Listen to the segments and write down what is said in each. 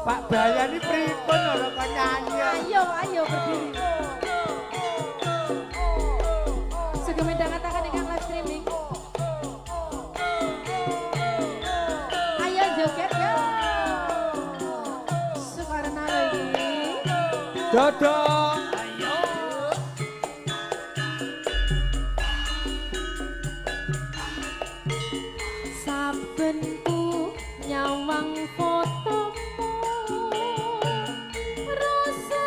Pak Bayani pripun ora kok nyanyi. Ayo berdiri. Sugeng midhangetaken ingkang live streaming. Ayo joget ya. Sukarna iki. Dodong. Sabenku nyawang fotomu rasa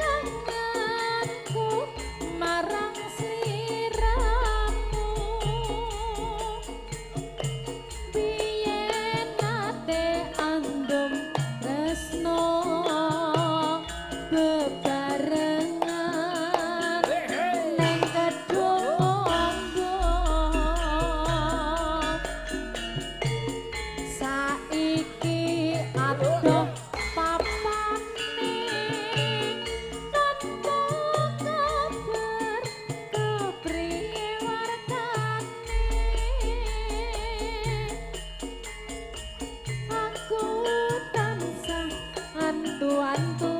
kangenku marang sliramu biyen nate andum tresno bebarengan neng kedung saiki adoh papane tanpa kabar kepriye wartane aku tansah antu-antu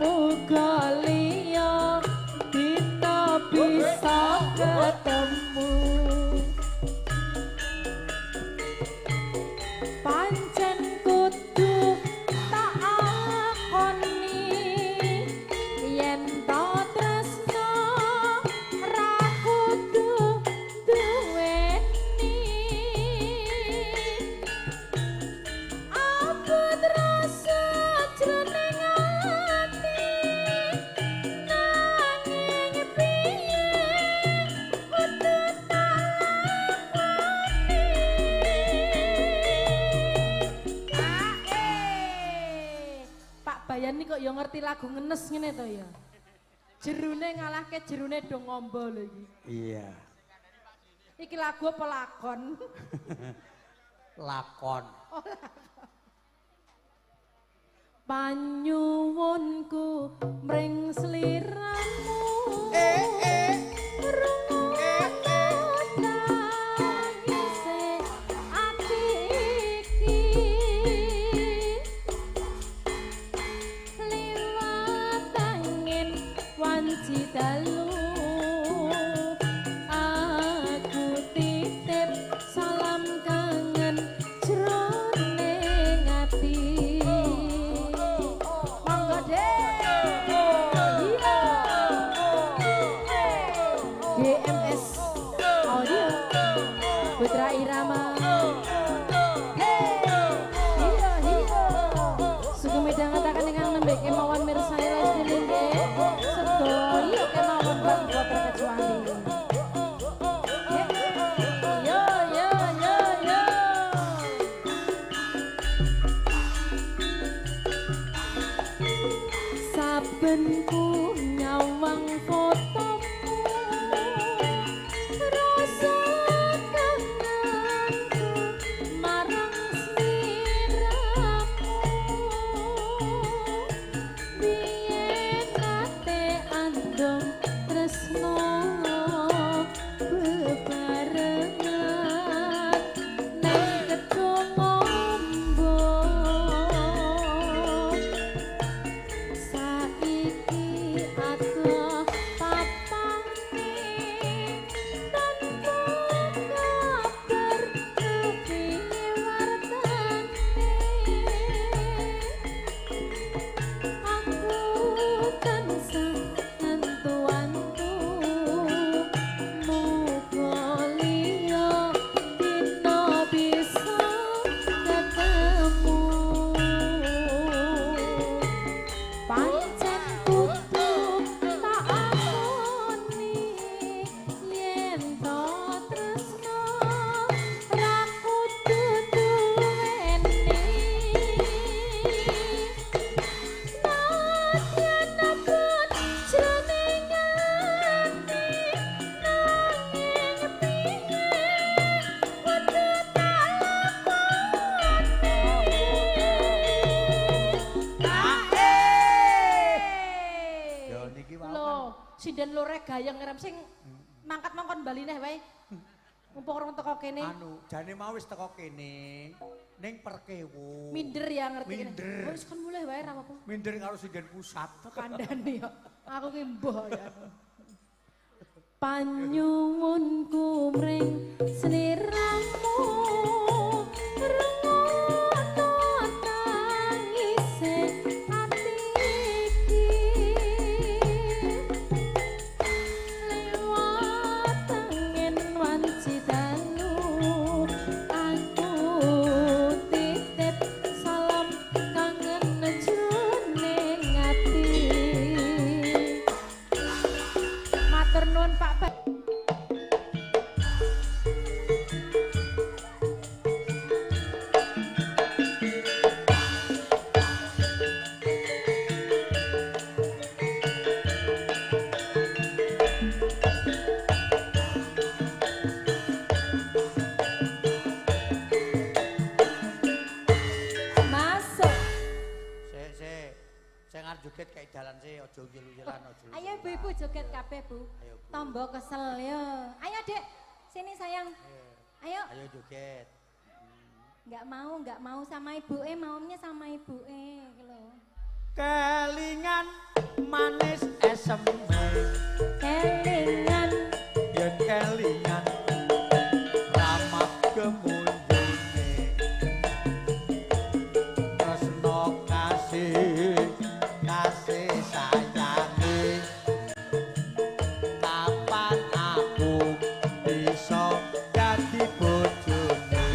muga liya dina bisa ketemu pancen kudu tak akoni yen to tresno ra kudu duweni abot rasa jroning ati nanging piye kudu Pak Bayani kok ya ngerti lagu ngenes ngene to ya. Jerune ngalahke jerune do ngombo lho iki. Iya. Iki lagu apa lakon? Lakon. Panyuwunku mring sliramu. Tangise ati iki liwat angin wanci dalu aku titip salam kangen jroning ati monggo deh iya GMS Audio Putra Irama sugeng midhangetaken ingkang nembe kemawon mirsani live streaming nggih sedaya kemawon tanpa terkecuali yo yo yo yo saben ku nyawang fotomu rasa kangenku marang sliramu biyen nate andum tresno bebarengan nang kedung ombo saiki adoh papane tanpa kabar kepiye wartane aku tansah antu-antu muga liya dina bisa ketemu pancen kudu tak akoni yen to tresno ra kudu duweni nadyan abot jroning ati nanging piye kudu tak lakoni Yo niki wae. Lho, sinden lorek gayeng ngerem sing mangkat mongkon bali neh wae. Mumpung orang teko kene. Anu, jane mau wis teko kene. ning Perkewo. Minder ya ngerti. Minder. Wis kan mulai wae ra apa-apa. Minder karo Sinden Pusat. Kandhane ya. Aku ki mbah ya. Panyuwunku mring sliramu rengoto tangise ati iki liwat angin wanci dalu aku titip salam kangen jroning ati matur nuwun Pak masuk. Sing arep joget kayak dalan sih aja ngelu-ngelan aja. Ayo ibu-ibu joget kabeh Bu. Ayo, Bu. Tombo kesel yo. Ayo Dek, sini sayang. Ayo. Ayo joget. Enggak mau sama ibuke, maunya sama ibuke iki lho. Kelingan manis esem. Kelingan Yen kelingan ramah kemunjune. Tresno kasih sayange. Kapan aku bisa dadi bojone?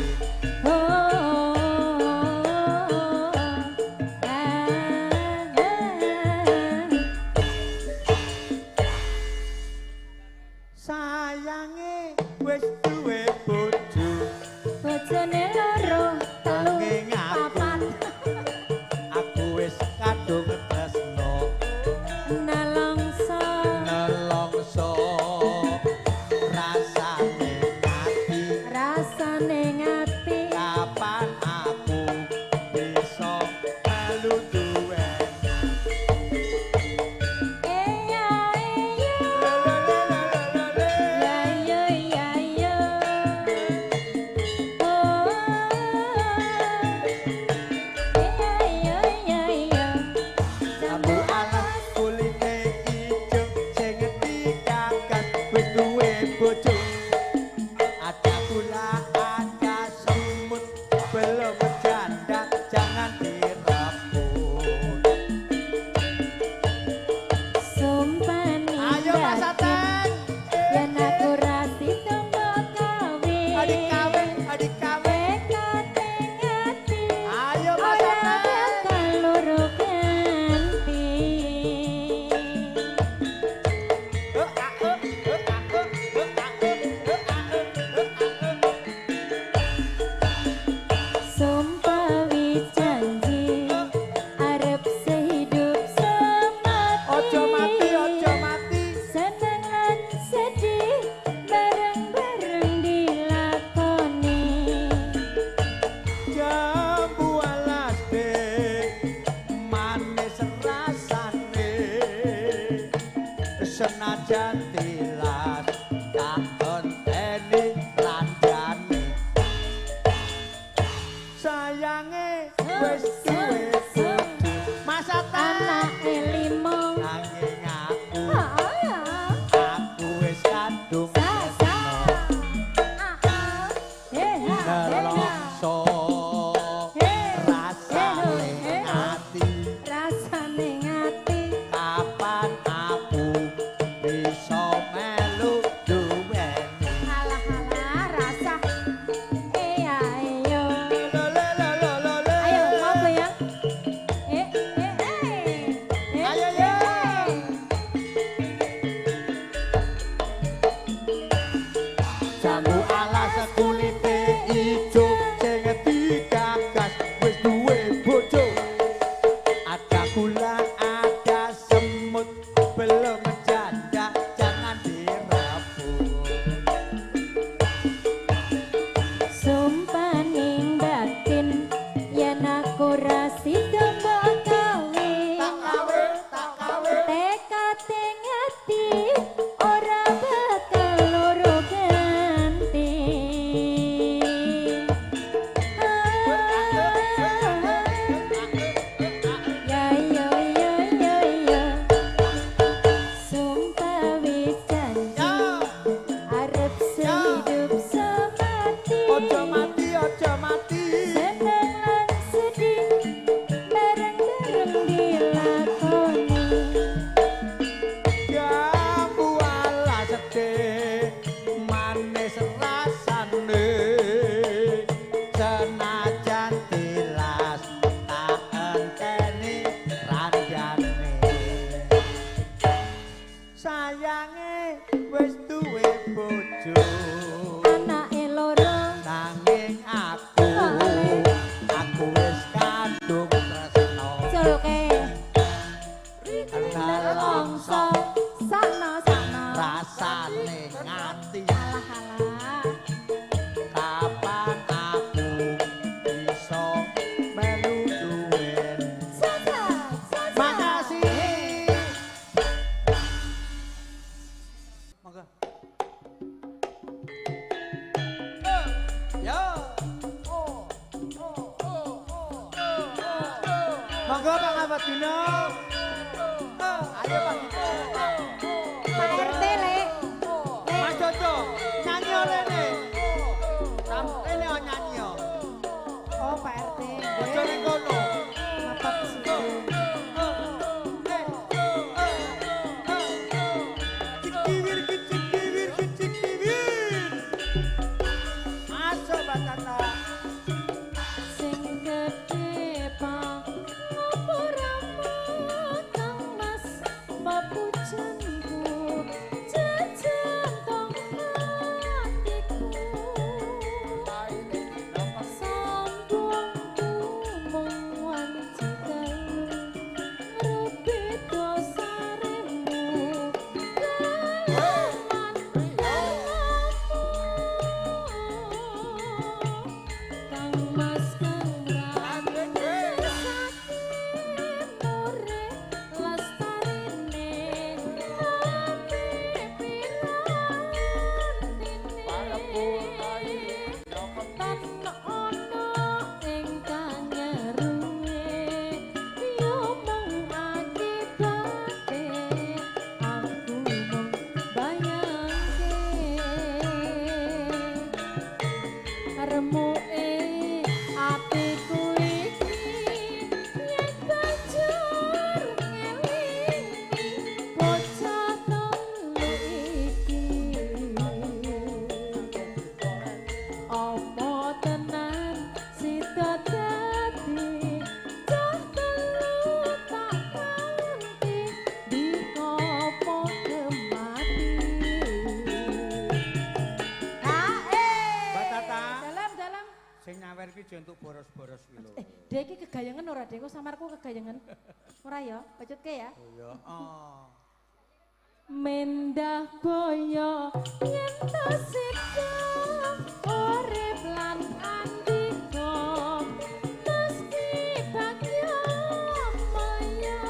Sayange wis duwe bojo. bojone loro, telu, Nanging papat. Aku wis kadung tresno Nelongso nelongso rasane ati. rasane ngati. Kapan aku bisa melu duwe? Iya iya. Lelelelelele. Ya yo ya yo. Oh. Ya yo ya yo. Jambu alas kulite ijo sing ngerti kakas wis duwe bojo. Ada pula ada semut belum janda jangan direbut. Sumpani Ayo Mas Ateng. yen aku ra ditombo kawin. Adik kawin, adik kawin. Tekate ngati. Ayo Mas Ora Ateng. bakal loro ganti. Sumpah janji arep sehidup semati. Ojo mati, ojo mati. Seneng lan sedih bareng-bareng dilakoni. Jambu alas manis rasane senajan tilas tak enteni landane sayange wis duwe bojo Mas Ateng Anake limo. nanging aku Ah, aku wis kadung Sasa. Deha, deha. nelongso rasane ati. Rasane ngati. Kapan aku bisa melu duweni? Halah-halah rasa. Ayo. Lelelelelele. Ayo, ngopo ya? Eh. Ayo, ayo. dung tresno Juluke Nelongso sakno rasane ngati alah alah kapan aku bisa melu duwen makasih monggo yo Monggo Pak Abadina. ayo Pak Pak RT le Mas Jojo, nyanyi oleh nih. Ini nyanyi yo. oh Pak RT Ojo ning kono. mapak situ Cikiwir cikiwir cikiwir. Masuk Pak Tata. sing gedhe pang ngapuramu kang mas papujanku jajan tong atiku sambungku mung wanci dalu ngrupi dosaremu kalaman kang mas kang ramu mure lestarine ati pirantine tan ono ing kanyeruwe yo mung akibate aku mung bayangke remuke atiku iki yen banjur ngelingi bocah telu iki apa tenan sida dadi cah telu tak kanthi dikopo kemati Mbak Tata, dalam sing nyawer iki aja entuk boros-boros iki lho. Dek iki kegayangan ora Dek? Kok samarku kegayangan? Ora ya? Bacutke ya. Ya, oh. Mendah boyo yen to sida urip lan andika meski bagya maya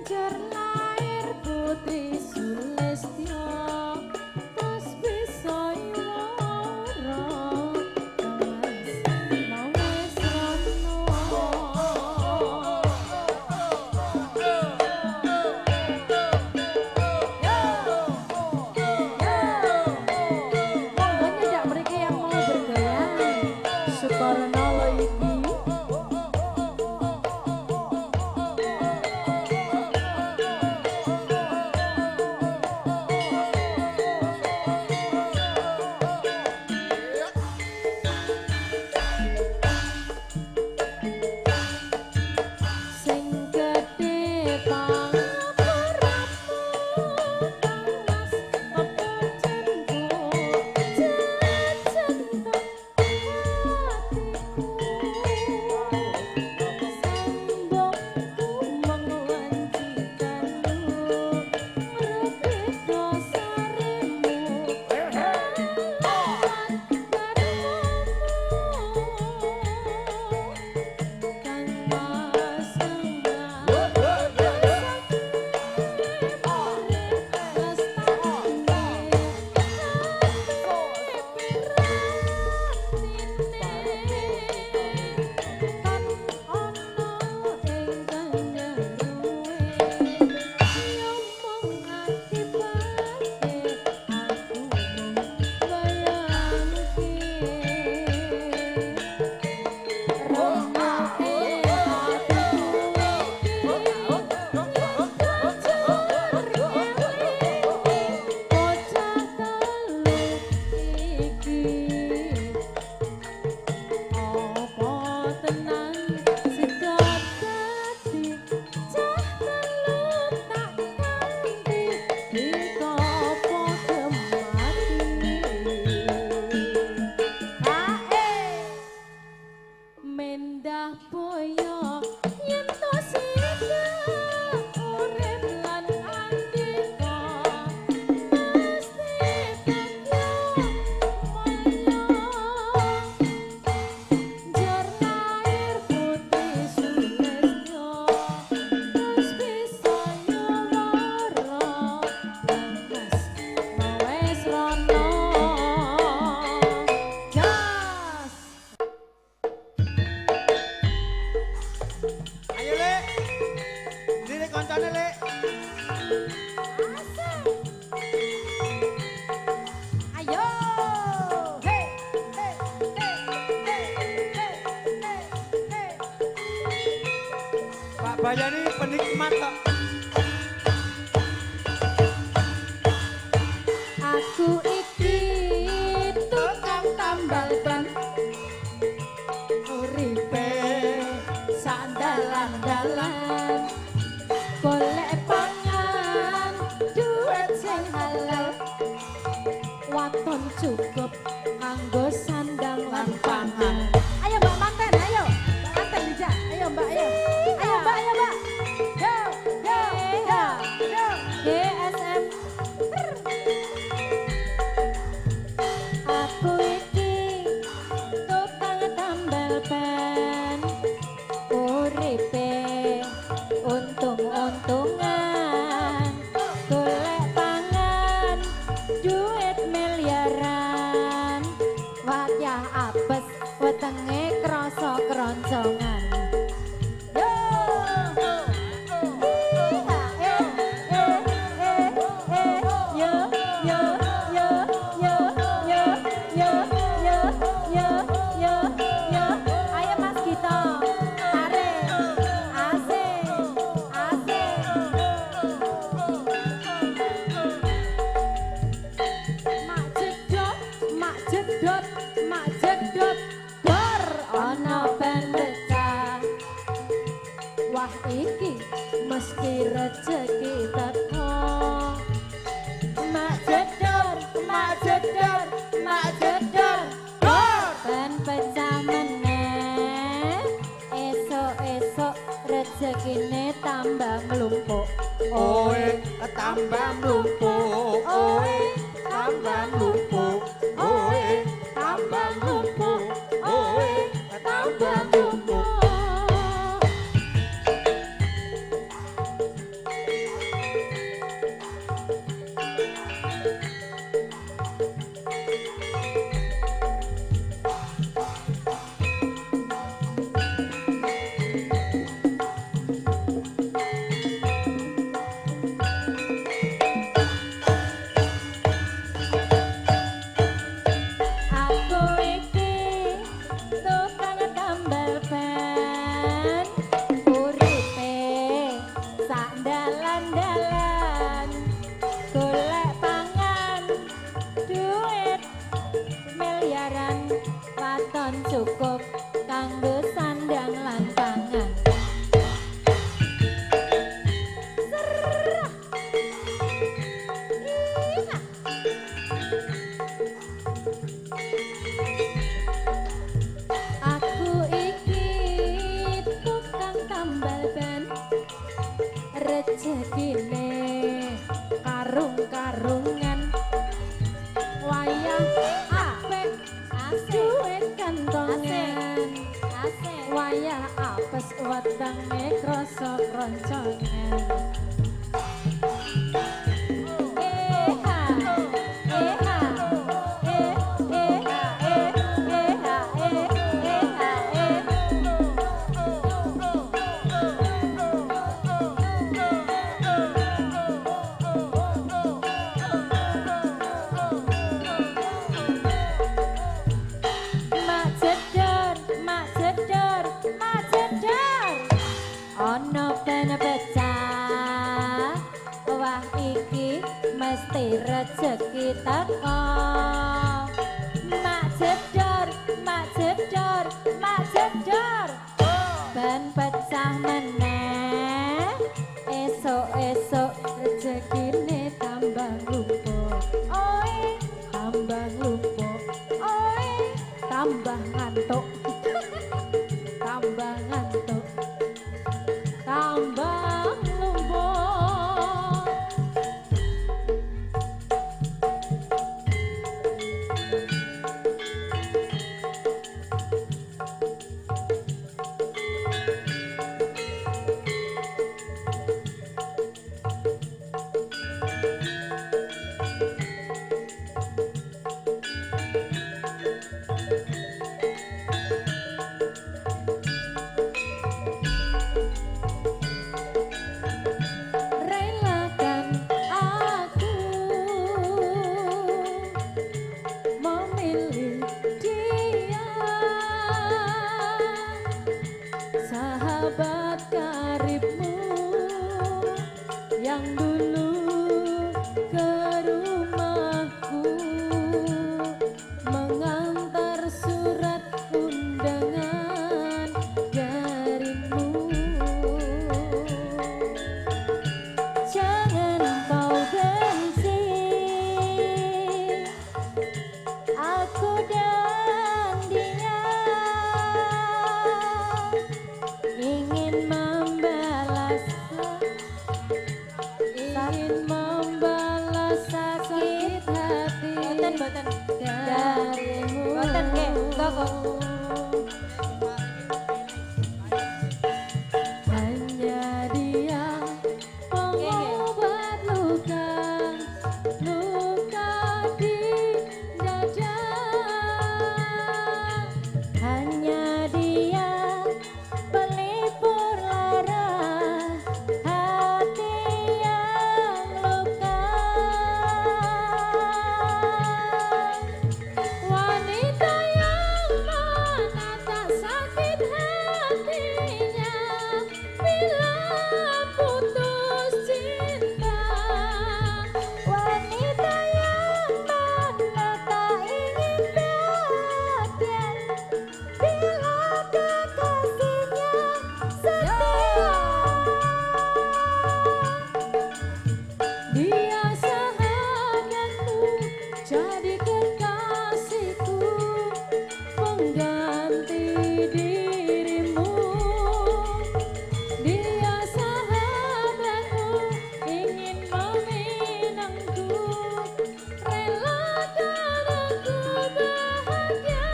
jar lair putri Sulistya terus bisa lara mau wis rono Sapoyo yen to sida urip lan andika mesti bagyo mulya jar lair putih sulesnya wis bisa nyawara mas wis rono jas. Ayo Lek. Lirik koncone Lek. Ayo, hey, hey, hey, hey, hey, hey, hey. Pak Bayani penikmat kok. Aku iki tukang tambal ban, uripe sandalan-dalan, golek pangan, duit sing halal, waton cukup kanggo sandang lan pangan. Ayo Mbak Manten, ayo Mbak Manten bisa, ayo Mbak, ayo, ayo Mbak, ayo Mbak, yo, yo, yo, yo, GSM. Aku iki tukang tambal ban, uripe untung-untungan, golek pangan, duit miliaran, wayah apes wetenge krasa keroncongan. Yo, yo, yo, yo, yo, yo, yo, yo, yo, yo, yo. Ayo Mas Gito, tarik, asik, asik. Mak jedot, mak jedot, mak jedot, dor ana ben pecah. Wah iki mesti rezeki teko. Mak jedor, mak jedor, mak jedor, dor ben pecah meneh. Esok-esok rezekine tambah mlumpuk. Oe tambah mlumpuk. Oe tambah mlumpuk. Oe tambah mlumpuk. Oe tambah mlumpuk. Aku iki tukang tambal ban, uripe sandalan-dalan, golek pangan, duit miliaran, waton cukup kanggo sandang lan pangan. Serah. Iya. Aku iki tukang tambal ban, rezekine karung-karungan, wayah apik, duit kantongan, wayah apes wetenge krasa kroncongan. Eha, eha, mak jedor, mak jedor, mak jedor. Ono ben pecah, wah iki mesti rezeki teko. Mak jedor, mak jedor, mak jedor, ben pecah meneh. Esok-esok rezekine tambah lumpur. Oe, tambah lumpur. Oe, tambah ngantuk. Tambah obat karibmu yang dulu ke rumahku mengantar surat undangan darimu. Jangan kau benci aku dan dia, ingin membalas sakit hati darimu. Hanya dia pengobat luka di dada. Hanya dia pelipur lara hati yang luka. Wanita yang mana tak sakit hatinya bila putus cinta. Wanita yang mana tak ingin bahagia bila kekasihnya setia. Dia sahabatku, jadi kekasihku, pengganti dirimu. Dia sahabatku, ingin meminangku, relakan aku bahagia.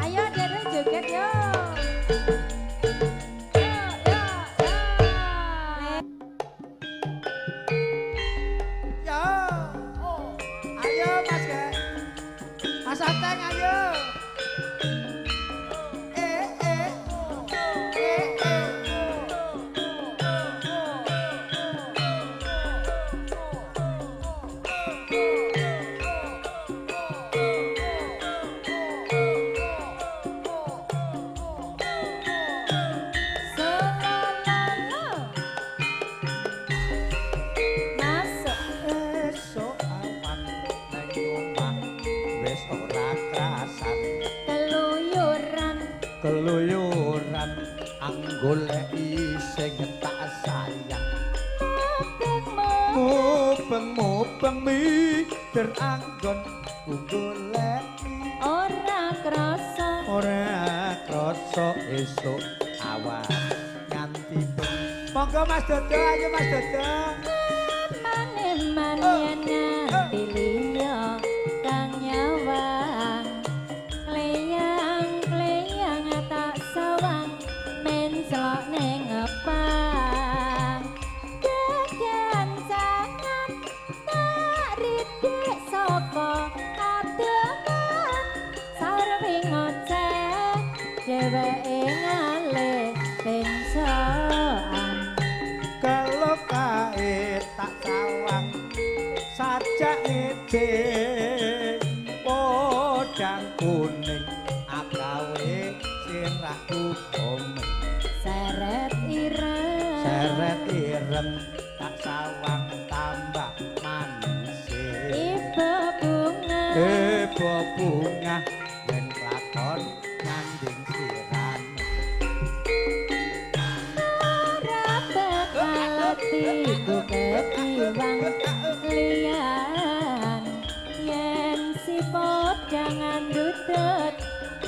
Ayo Dere joget yo. Yo. Ayo Mas Ge. Mas Ateng ayo. Eh eh. Eh eh. Masuk. Esok awan nang omah wis ora krasan. Keluyuran anggoleki sing tak sayang. Mubeng mikir anggon ku goleki ora krasa esuk awan nganti bengi. Monggo Mas Dodo, ayo Mas Dodo. Manen-manen nganti liya kang nyawang, kleyang-kleyang tak sawang mencelok ning ngepang. Degan sangan tak ridik saka ademan, sarwi ngoceh dheweke ngalih pensoan. Kalau kae tak sawang sajak ngece podang kuning agawe sirahku komeng. Seret ireng tak sawang tambah manis. Ibu bunga yen klakon nganding sirane. Hatiku ketiwang lian yen si podangan dudut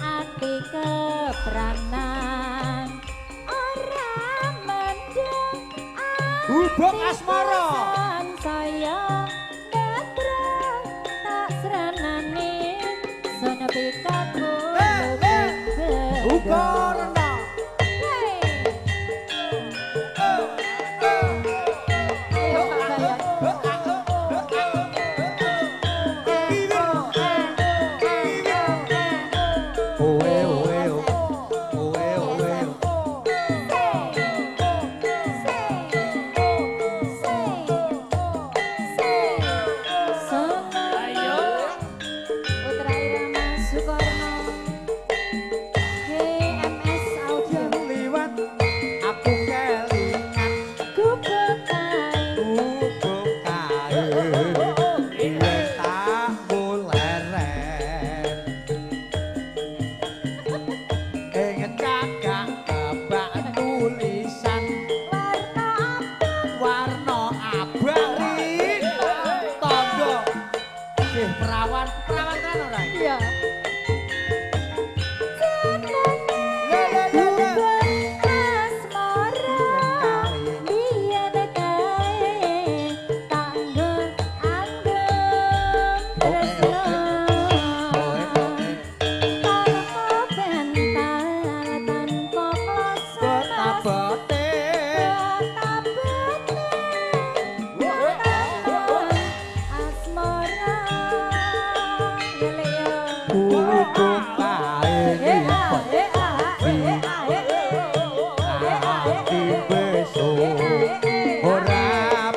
ati kepranan ora mendung Hubung asmara saya netra tak seranane sonepi kaku ukur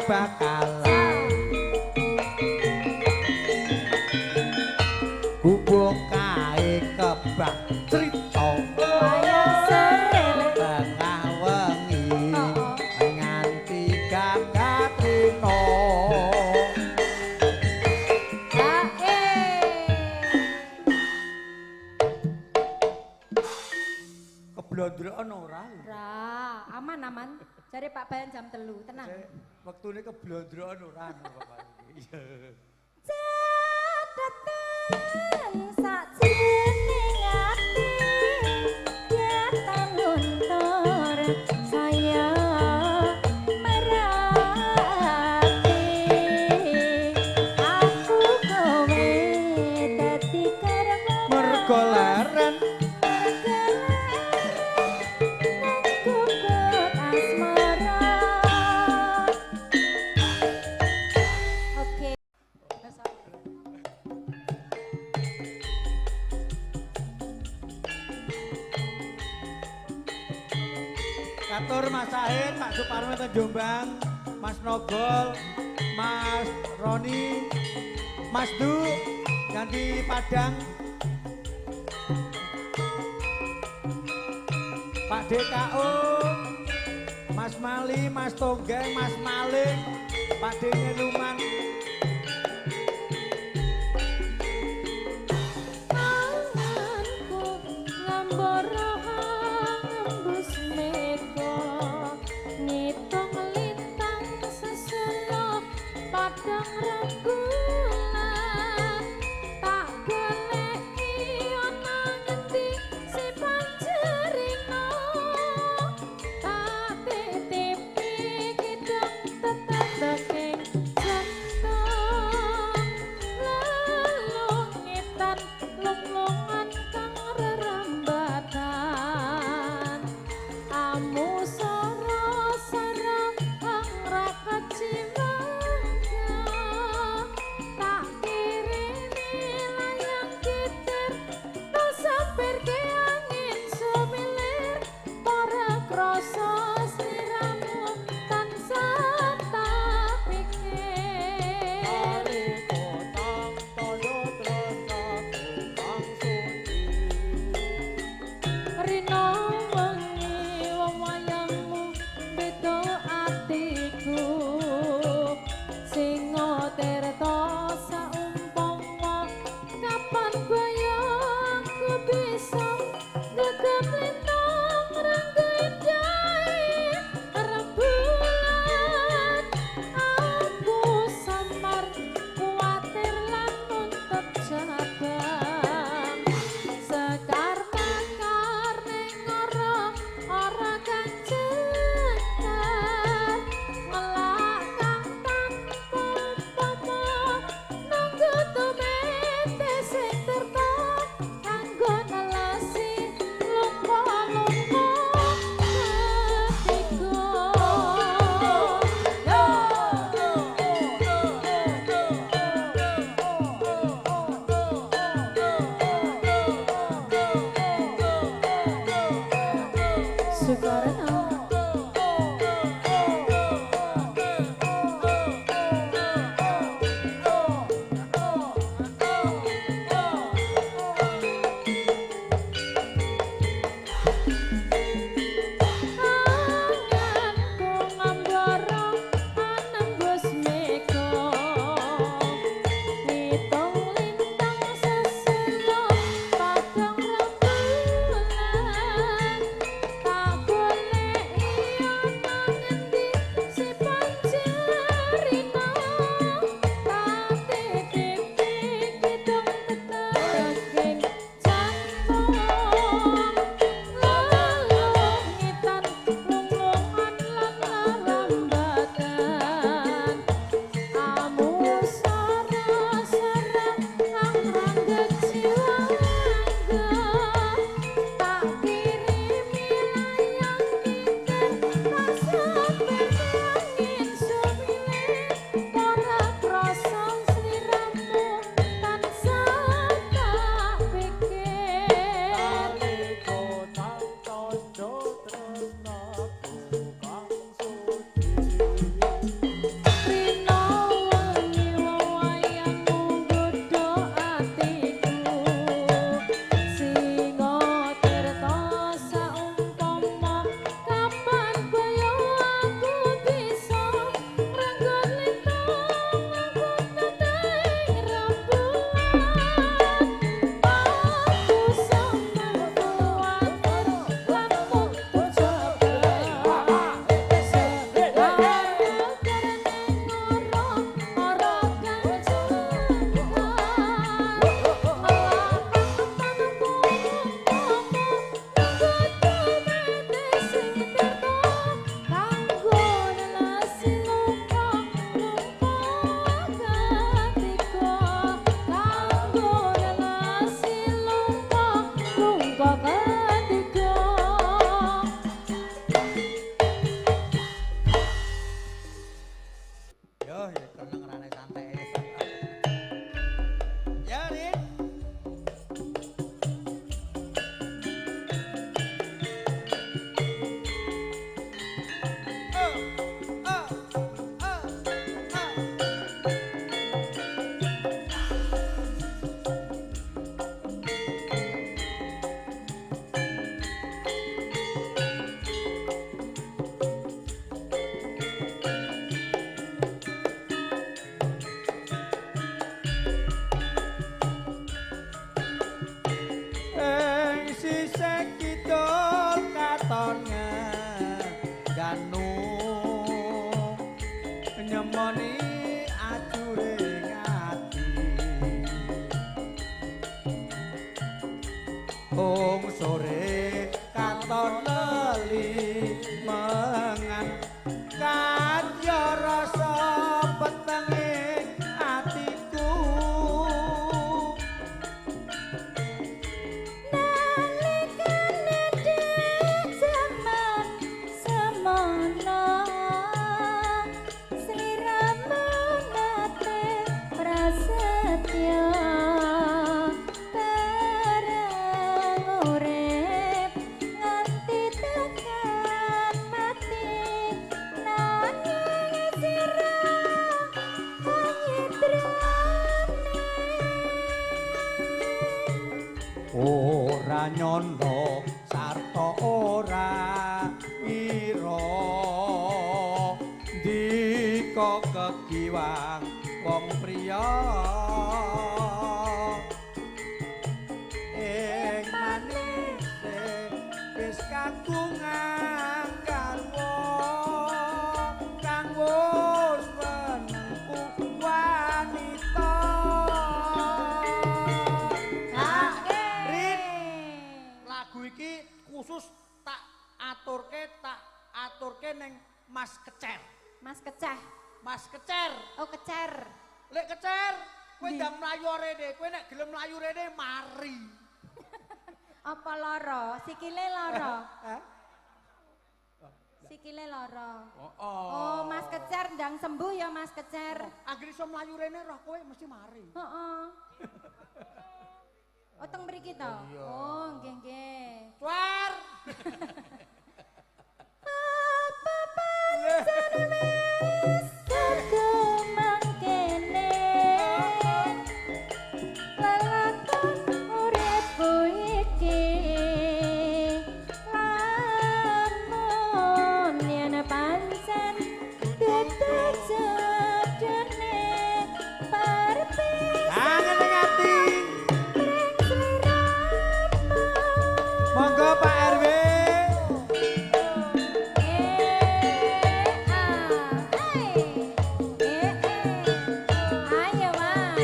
bakalan gubuk kae kebak crita wayang serele tengah wengi nganti gagatrino keblondrokan ora aman cari Pak Bayan jam 3 tenang wektune keblondrokan ora Bapak iya catatan sakjroning ati ketan luntur saya merati aku kowe dadi karepku mergo leren Katur Mas Sahid, Pak Suparno ke Jombang, Mas Nogol, Mas Roni, Mas Du, ganti Padang, Pak DKO, Mas Mali, Mas Tonggeng, Mas Maling, Pak Dengeluman. nyemoni ajuring ati ong sore katon leli mangan kaya rasa petenge atiku nalikane dek zaman semono sliramu nate prasetya bareng urip nganti tekan mati nanging sira ora nyono sarta ora ira dika kegiwang wong priya ing manise wis kagungan garwa kang wis menempuh wanita lagu iki khusus tak aturke ning Mas Kecer. Mas Keceh. Mas Kecer. Oh kecer. Lek Kecer, kowe ndang mlayu rene, kowe nek gelem mlayu rene mari. Apa loro? Sikile loro. Hah? Sikile loro. Oh. Oh, Mas Kecer ndang sembuh ya Mas Kecer. Anggere iso mlayu rene roh kowe mesti mari. Heeh. Oh, teng mriki to? Oh, nggih nggih. Suar. Apa pancen wis aku mangkene lelakon uripku iki lamun yen pancen dudu jedene perpisahan Angel ngati. Monggo Pak RW. Ayo Mas.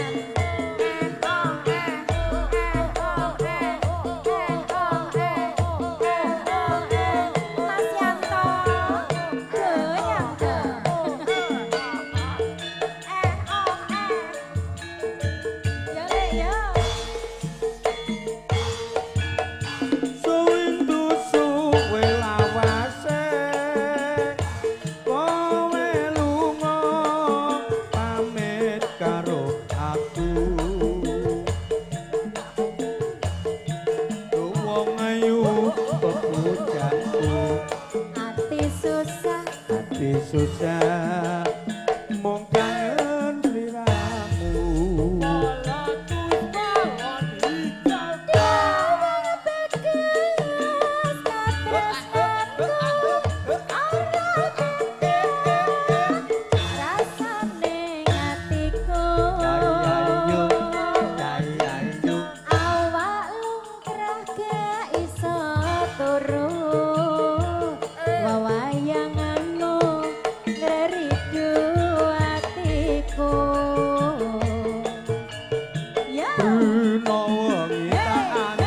Mas Yanto. Goyang dong. Ya Le ya. Suwindu suwe lawase kowe lunga pamit karo aku wong ayu pepujanku Ati susah mung kangen sliramu rasane atiku Dayayu, dayayu. awak lumrah gak iso turu wawayanganmu ngeridu atiku ya Bruno wengi tak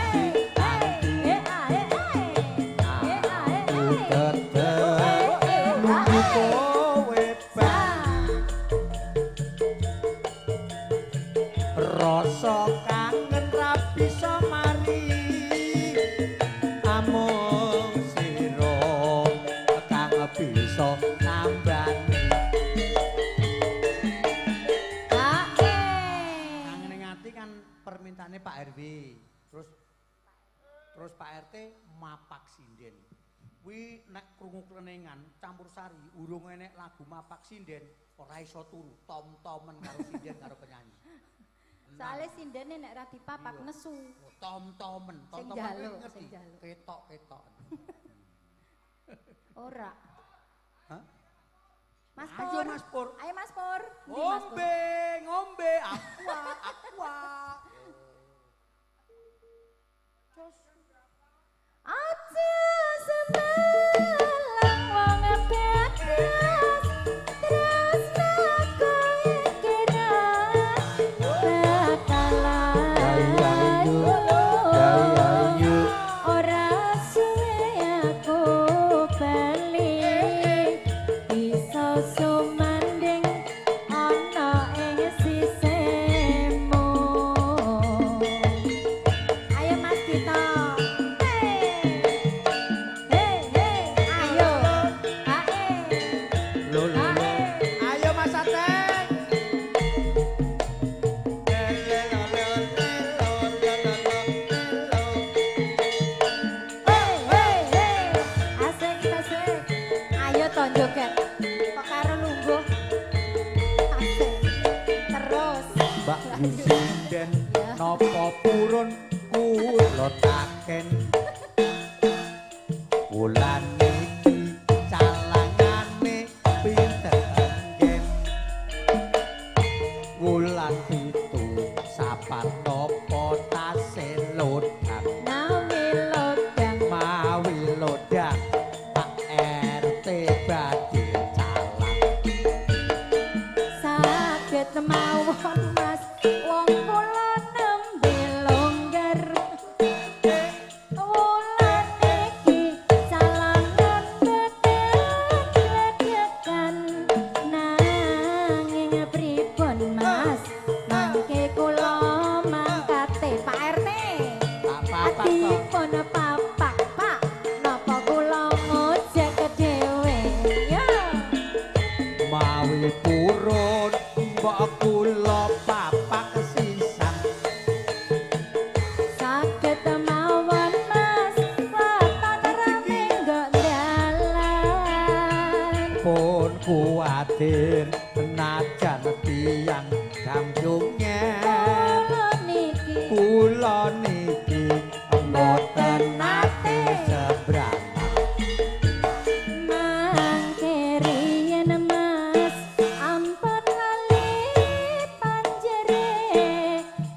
anti aku tetep nunggu kowe bali rasa kangen ra bisa mari amung sira kang bisa nambani kangen ning ati kan permintaane Pak RW terus Pak RT mapak sinden kuwi nek krungu klenengan campur sari urung enek lagu mapak sinden ora iso turu tom-tomen karo sinden karo penyanyi soalnya sindene nek ra dipapak nesu tom-tomen Sing tom-tomen njaluk, kuwi ngerti sing njaluk. ketok-ketok ora hah Mas Ayo, Pur Mas Pur. Ayo Mas Pur Ndi, Mas Pur? ngombe aqua Aja sembalang wong bekas tresno Ayu sinden napa purun kula taken wulan iki calangane pinten enggen wulan pitu sapan napa tasih lodang Nawi lodang mawi lodang Pak RT badhe calang saged mawon Mas wong kula nembe longgar wulan iki calangan bedhekan nanging pripun Mas mangke kula mangkate Pak RT apa-apa kok adipun papak Pak napa kula ngojek dhewe ya mawi purun mbok kula papak sisan saged mawon Mas waton rame nggo dalan pun kuwatir najan tiyang gamjungan kula niki kula niki mboten nate sebrang mangke riyen Mas ampun lali panjere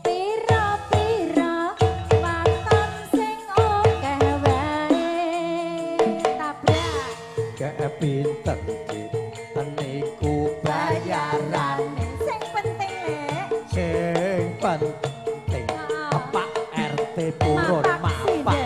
pira-pira waton sing akeh wae tabrak kepinten niku bayaran sing penting lek sing penting Pak RT purun mapak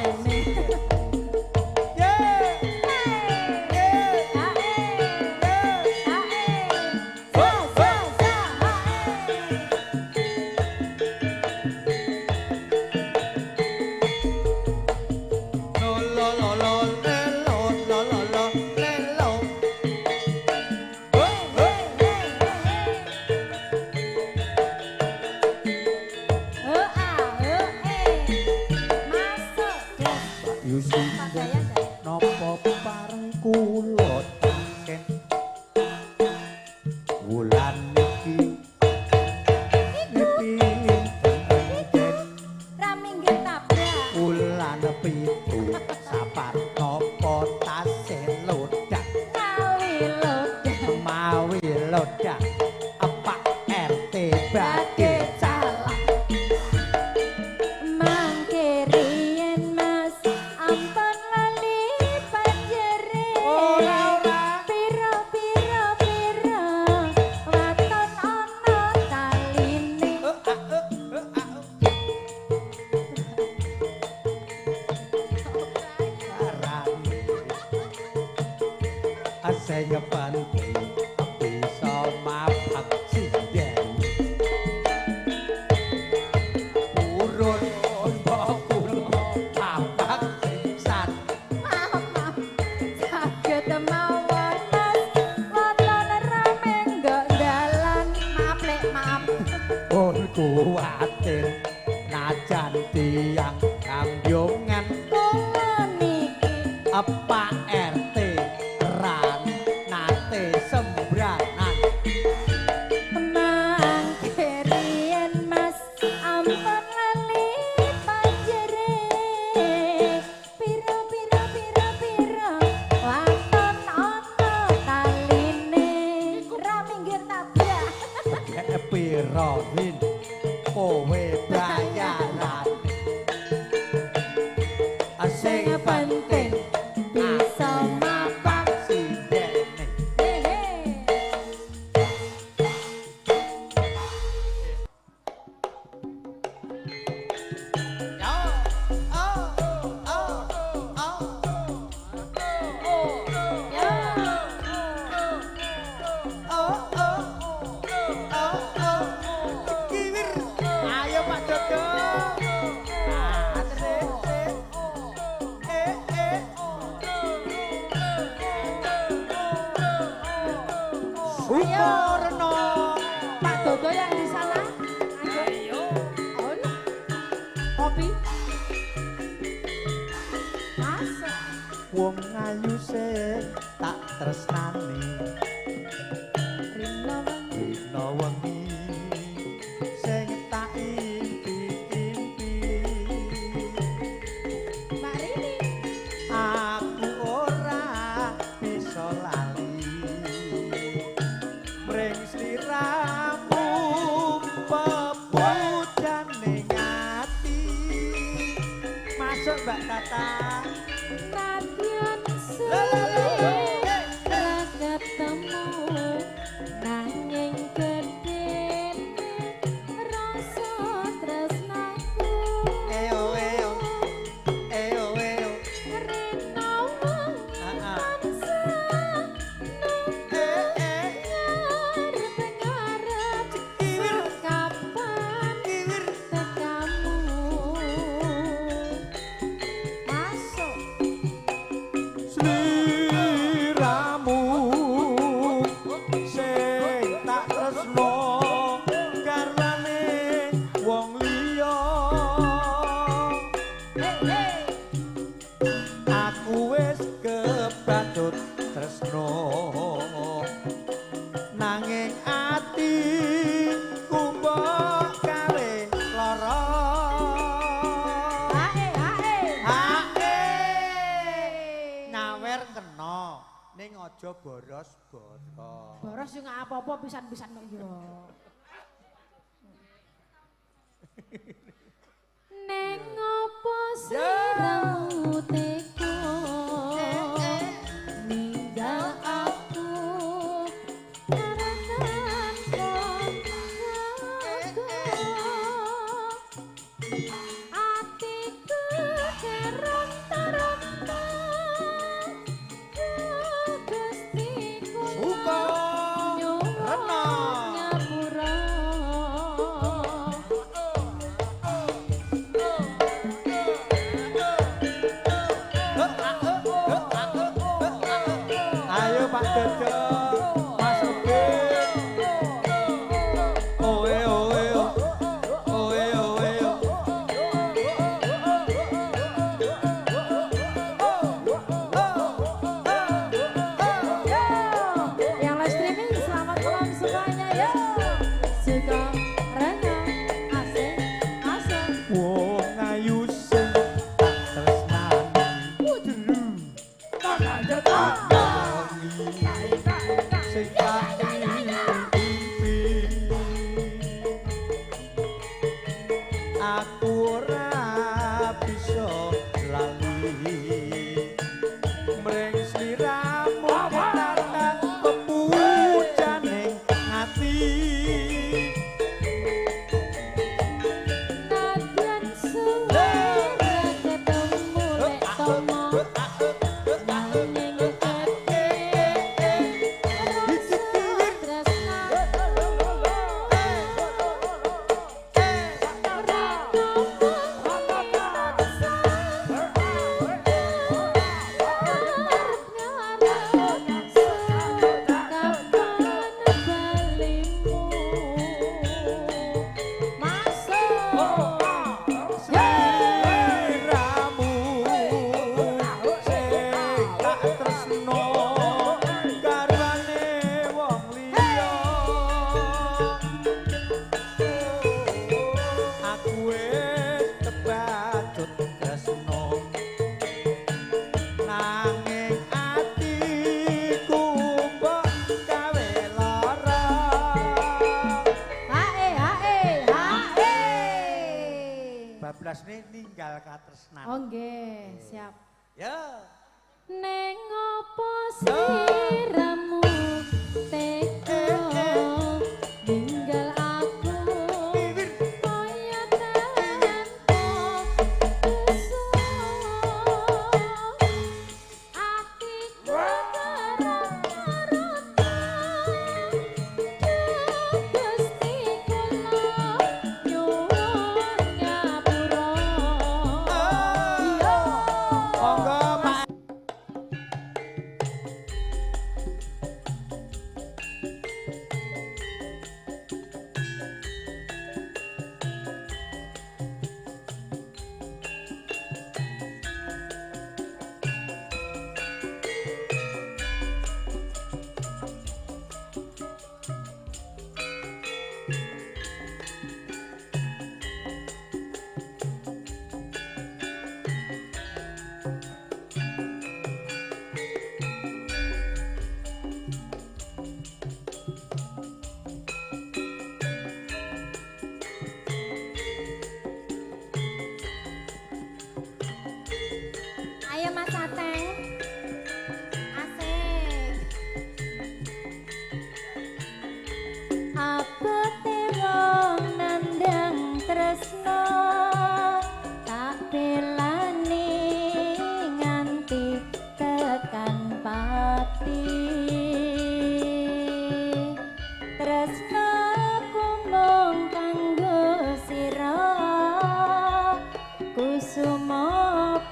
Nopo pareng kula taken wulan niki nepinten Raminggir tabrak wulan pitu sapar nopo tasih lodang ngawi lodang mawi lodang Pak RT badhe calang mangke riyen Mas ampun lali panjere pira-pira waton ana taline Asing penting bisa mapak sinden urun mbok kula mapak sisan maaf saged mawon Mas waton rame nggo dalan maaf lek maaf pun kuwatir najan tiyang kambyungan kula niki Pak RT ran nate sembranan mangke riyen Mas ampun lali panjere pira-pira waton ana taline raminggir tabrak pira rin kowe bayaran sing penting bisa mapak sidene ayo Pak Dodo Suporno Pak Dodo yang di sana ayo kopi masuk wong ayu sing tak tresnani rino dina wengi sing ta. Nadyan suwe ra ketemu nanging gedhe rasa tresnaku Eo eo eo eo rena wong tansah ngarep-ngarep kapan tekamu masuk sliramu sing tak tresno karwane wong liya aku wis kebatut tresno nanging ati kumbok kawe lara hae nyawer kena ning aja boros-boros boros yo gak apa-apa pisan-pisan kok yo Neng opo siramu teko ninggal aku karakan koncoku atiku keronta-ronta Gusti Muga nyuwun rena. nyapura Ayo Pak Dodo, Mas Rubin. Oe oe oe oe. Yang live streaming selamat malam semuanya yo. Suka rena asik asik. Wong ayu sing tak tresnani. Jero. Sing tak impi. Aku ora bisa lali. Mring sliramu ketatang pepujaning ati. Nadyan suwe ketemu lek tomo nanging gedhe rasa tresnaku Sliramu sing tak tresno karwane wong liya aku wis kebatut tresno nanging atiku mbok gawe lara bablasne ninggal katresnan Oh nggih, siap. ya Neng opo siramu teko ninggal aku kaya tanpa kesuk atiku karang-karang Gusti kula nyuwun ngapura monggo Pak Abete wong nandang tresno tak belani nganti tekan pati tresnaku mung kanggo sira kusuma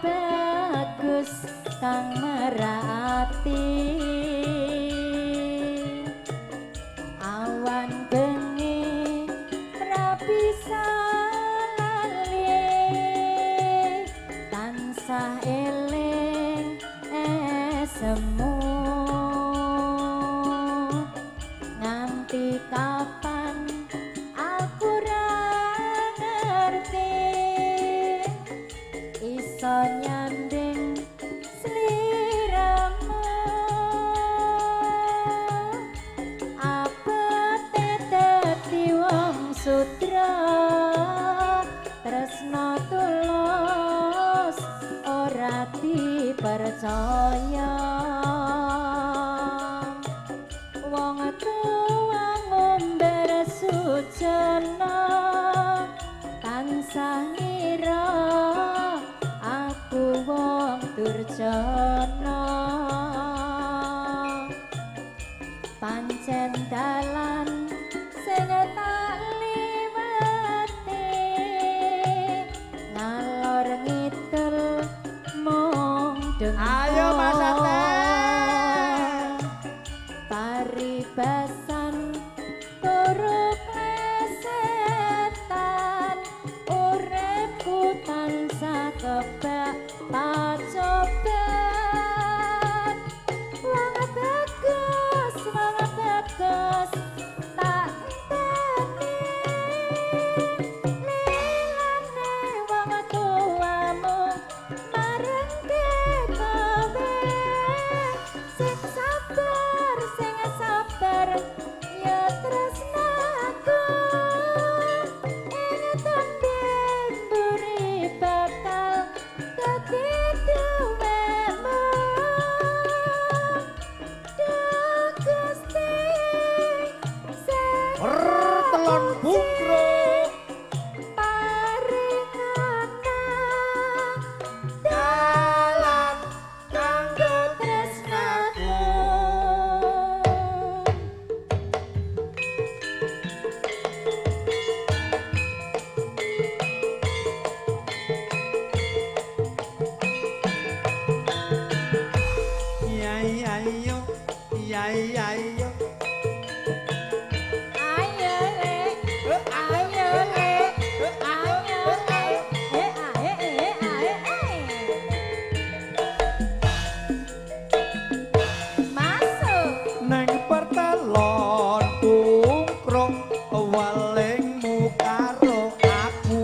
bagus kang merati awan bengi ra bisa lali tansah eling esemu nganti kapan aku ra ngerti iso nyanding sliramu apete dadi wong sutra tresno tulus ora dipercaya wong tua ngomber sujana tansah ngira aku wong durjana pancen dalan sing tak liwati ngalor ngidul mung dengkul Ayo Mas Aten. paribasan turu plesetan uripku tansah kebak pacoban wong bagus tak enteni lilane wong tuamu marengke kowe sing sabar ya tresnaku ing tembung buri bakal dadi duwemu Gusti sing Telon bungkro paringana dalan kanggo tresnaku Yai ayo Yai ayo ayo le ayo le ayo le masuk neng pertelon bungkro walingmu karo aku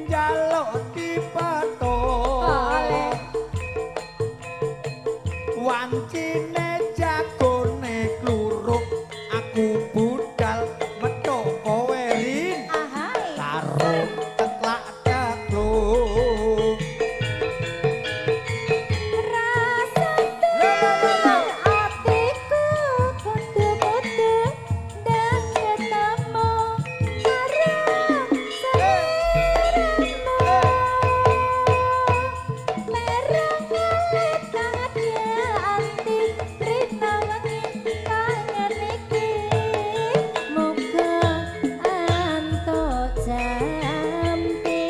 njaluk dipeto boleh wancine jagone kluruk aku budal metu kowe rin ahai karo teklak tekluk rasa tenan atiku kudu-kudu dan ketemu marang seliramu merang ngelit tangan dia anti rina wangi kangen iki muga antuk jampi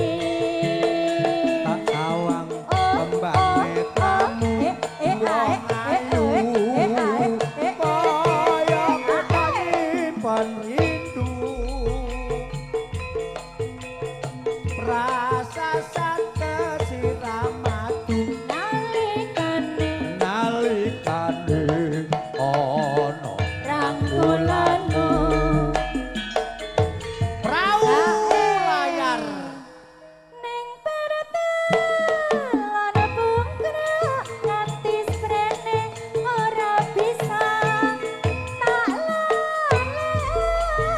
tak sawang Oh, kembang metamu wong ayu kaya kepayipan rindu rasa sate siramatu nalikane ono rangkulanmu prau layar ning pertelan bungkrak nganti sprene ora bisa tak lalekno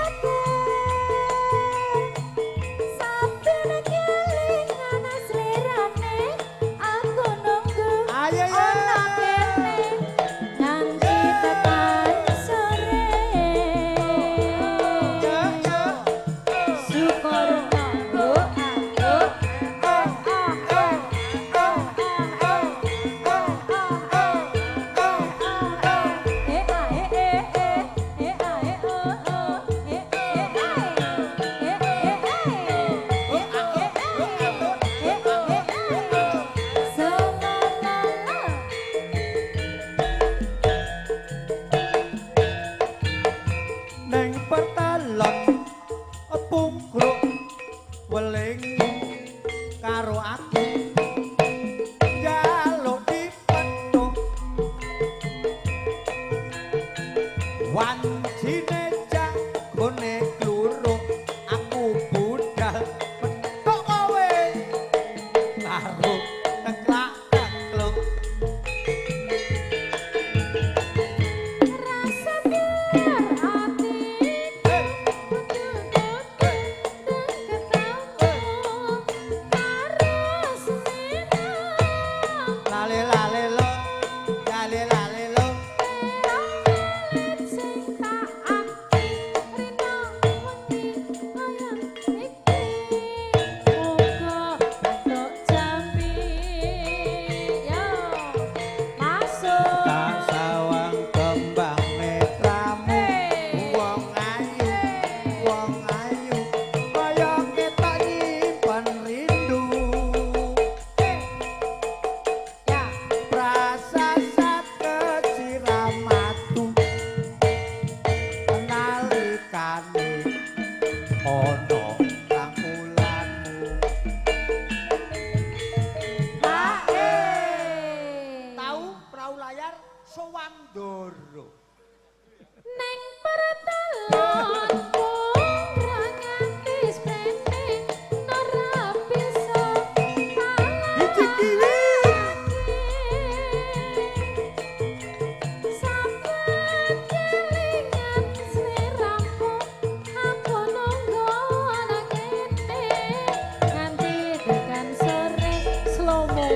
tekane ana rangkulanmu tahu perahu layar sowan ndoro Neng pertelon ora nganti sprene ora bisa iki kiwi sampeyan kelingan sliramu aku nunggu ana kene nganti tekan sore slow-mo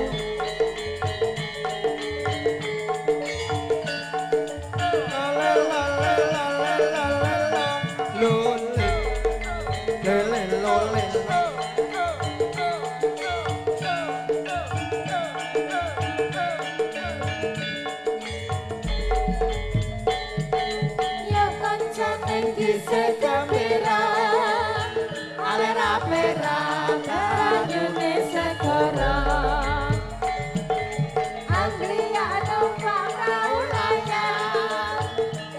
Ya kancane dise kamera alera pera banyune segara Andria numpak perahu layar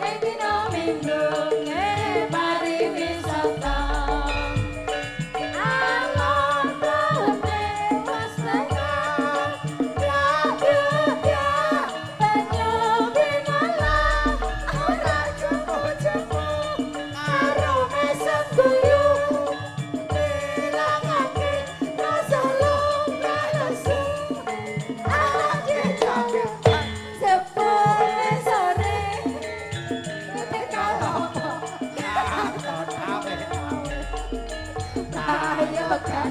ing dina minggu mari wisata alon bane pas tengah ya banyu binalah ora jemu-jemu karo mesem guyu nilangake rasa lunga lesu aja jaga sepuluh sore kalau ayo kan